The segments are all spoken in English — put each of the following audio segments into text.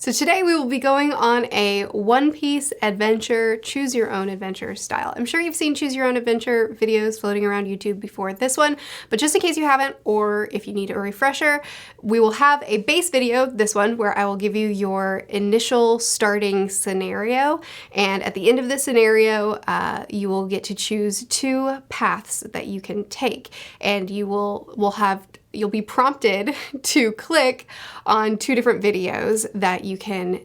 So today we will be going on a One Piece adventure, choose your own adventure style. I'm sure you've seen choose your own adventure videos floating around YouTube before this one, but just in case you haven't, or if you need a refresher, we will have a base video, this one, where I will give you your initial starting scenario. And at the end of this scenario, you will get to choose two paths that you can take. And you'll be prompted to click on two different videos that you can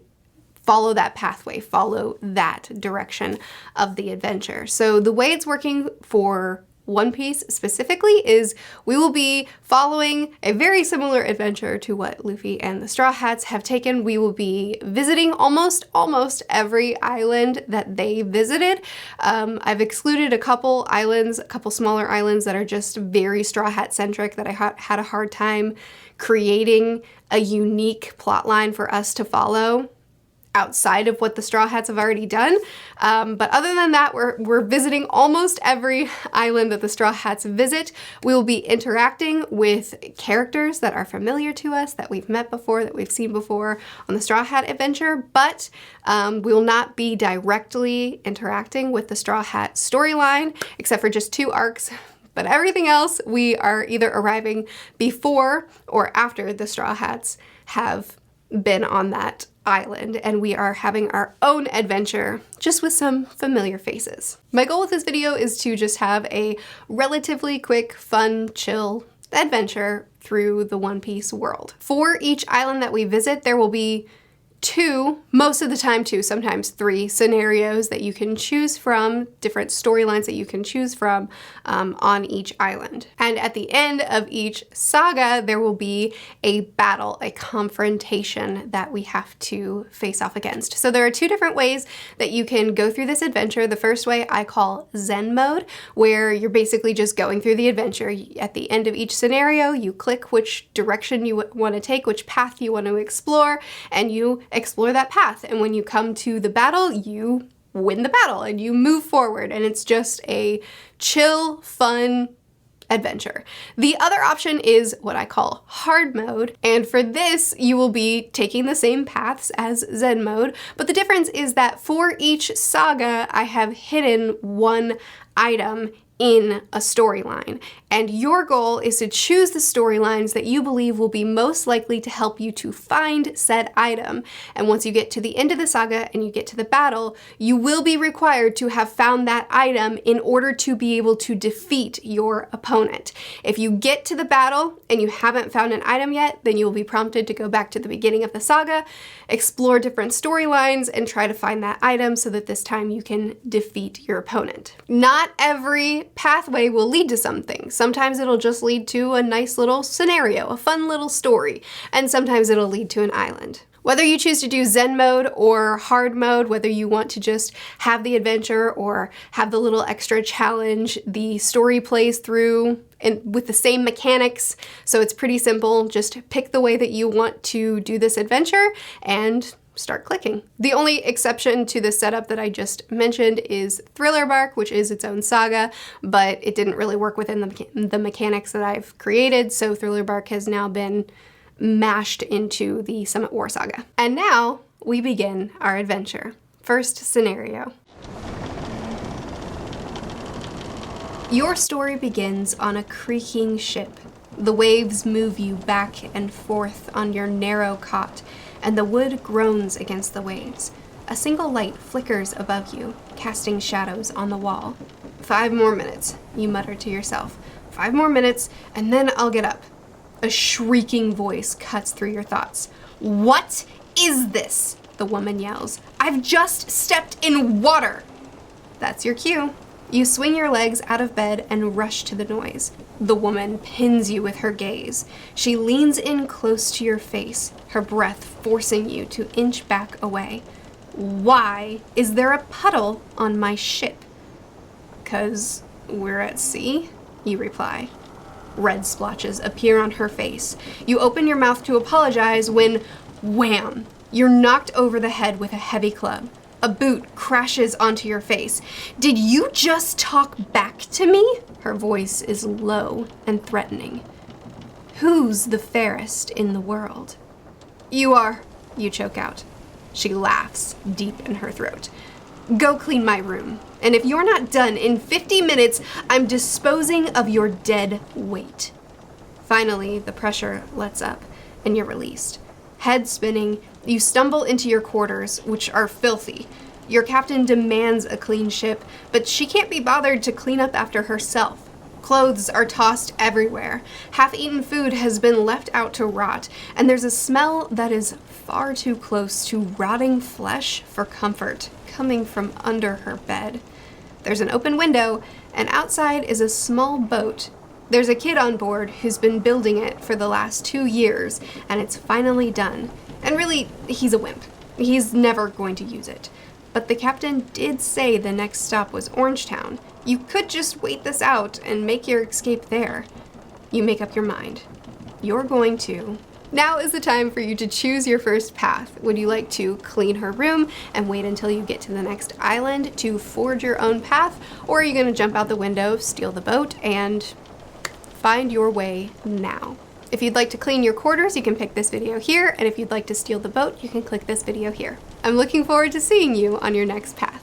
follow that pathway, follow that direction of the adventure. So the way it's working for One Piece specifically is we will be following a very similar adventure to what Luffy and the Straw Hats have taken. We will be visiting almost every island that they visited. I've excluded a couple islands, a couple smaller islands that are just very Straw Hat centric that I had a hard time creating a unique plot line for us to follow outside of what the Straw Hats have already done. But other than that, we're visiting almost every island that the Straw Hats visit. We will be interacting with characters that are familiar to us, that we've met before, that we've seen before on the Straw Hat adventure, but we will not be directly interacting with the Straw Hat storyline, except for just two arcs. But everything else, we are either arriving before or after the Straw Hats have been on that island, and we are having our own adventure just with some familiar faces. My goal with this video is to just have a relatively quick, fun, chill adventure through the One Piece world. For each island that we visit, there will be two, most of the time two, sometimes three scenarios that you can choose from, different storylines that you can choose from on each island. And at the end of each saga, there will be a battle, a confrontation that we have to face off against. So there are two different ways that you can go through this adventure. The first way I call Zen mode, where you're basically just going through the adventure. At the end of each scenario, you click which direction you want to take, which path you want to explore, and you explore that path. And when you come to the battle, you win the battle and you move forward, and it's just a chill, fun adventure. The other option is what I call hard mode, and for this you will be taking the same paths as Zen mode, but the difference is that for each saga I have hidden one item in a storyline, and your goal is to choose the storylines that you believe will be most likely to help you to find said item. And once you get to the end of the saga and you get to the battle, you will be required to have found that item in order to be able to defeat your opponent. If you get to the battle and you haven't found an item yet, then you will be prompted to go back to the beginning of the saga, explore different storylines, and try to find that item so that this time you can defeat your opponent. Not every pathway will lead to something. Sometimes it'll just lead to a nice little scenario, a fun little story, and sometimes it'll lead to an island. Whether you choose to do Zen mode or hard mode, whether you want to just have the adventure or have the little extra challenge, the story plays through with the same mechanics, so it's pretty simple. Just pick the way that you want to do this adventure and start clicking. The only exception to the setup that I just mentioned is Thriller Bark, which is its own saga, but it didn't really work within the mechanics that I've created, so Thriller Bark has now been mashed into the Summit War saga. And now we begin our adventure. First scenario. Your story begins on a creaking ship. The waves move you back and forth on your narrow cot, and the wood groans against the waves. A single light flickers above you, casting shadows on the wall. 5 more minutes, you mutter to yourself. 5 more minutes, and then I'll get up. A shrieking voice cuts through your thoughts. What is this? The woman yells. I've just stepped in water. That's your cue. You swing your legs out of bed and rush to the noise. The woman pins you with her gaze. She leans in close to your face, her breath forcing you to inch back away. Why is there a puddle on my ship? 'Cause we're at sea, you reply. Red splotches appear on her face. You open your mouth to apologize when, wham, you're knocked over the head with a heavy club. A boot crashes onto your face. Did you just talk back to me? Her voice is low and threatening. Who's the fairest in the world? You are. you choke out. She laughs deep in her throat. Go clean my room. And if you're not done in 50 minutes, I'm disposing of your dead weight. Finally, the pressure lets up and you're released. Head spinning, you stumble into your quarters, which are filthy. Your captain demands a clean ship, but she can't be bothered to clean up after herself. Clothes are tossed everywhere. Half-eaten food has been left out to rot, and there's a smell that is far too close to rotting flesh for comfort coming from under her bed. There's an open window, and outside is a small boat. There's a kid on board who's been building it for the last 2 years, and it's finally done. And really, he's a wimp. He's never going to use it. But the captain did say the next stop was Orangetown. You could just wait this out and make your escape there. You make up your mind. You're going to. Now is the time for you to choose your first path. Would you like to clean her room and wait until you get to the next island to forge your own path? Or are you going to jump out the window, steal the boat, and find your way now? If you'd like to clean your quarters, you can pick this video here, and if you'd like to steal the boat, you can click this video here. I'm looking forward to seeing you on your next path.